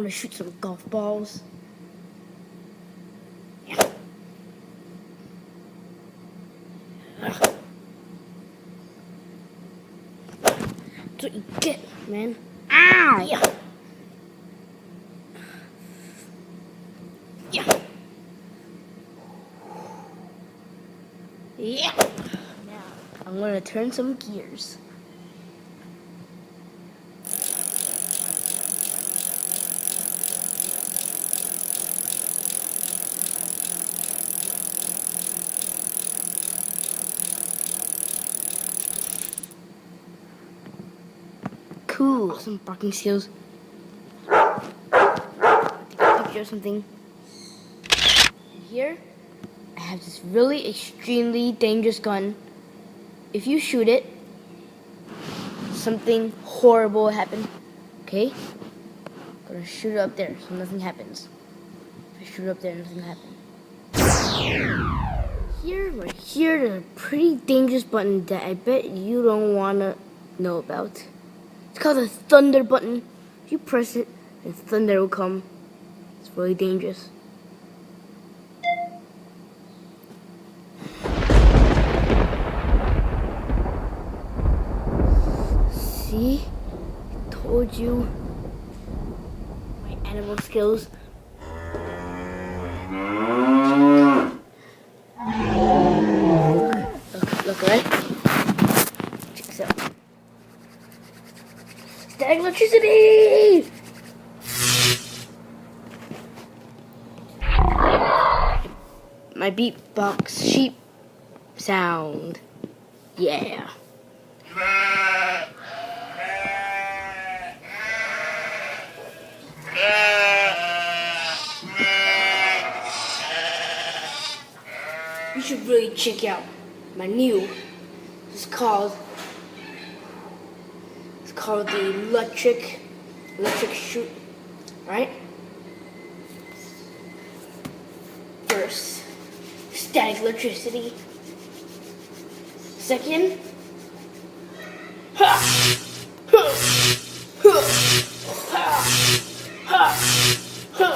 want to shoot some golf balls. Yeah. That's what you get, man. Ow! Yeah. Yeah. Yeah. Now, I'm going to turn some gears. Cool. Awesome barking skills. Picture of something. Here, I have this really extremely dangerous gun. If you shoot it, something horrible will happen. Okay? I'm gonna shoot it up there so nothing happens. If I shoot it up there, nothing happens. Right here, there's a pretty dangerous button that I bet you don't wanna know about. It's called the thunder button. If you press it, the thunder will come. It's really dangerous. See? I told you. My animal skills. Look, right? Check this out. Static electricity! My beatbox sheep sound. Yeah. You should really check out my new. It's called the electric shoot. Right? First, static electricity. Second, ha, ha, ha, ha, ha, ha,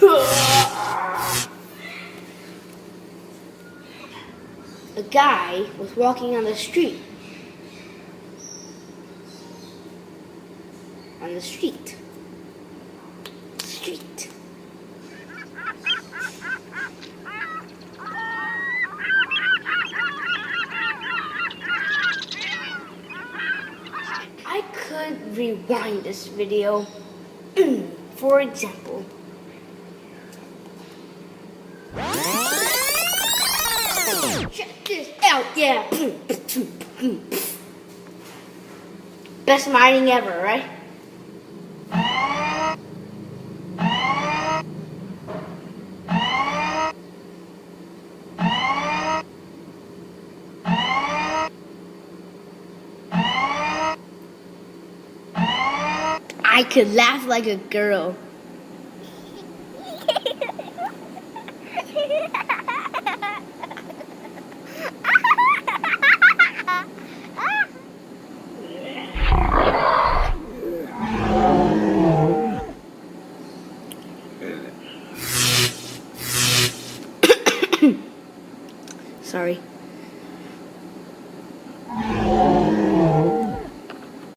ha. A guy was walking on the street. I could rewind this video. For example, check this out, yeah. Best mining ever, right? I could laugh like a girl.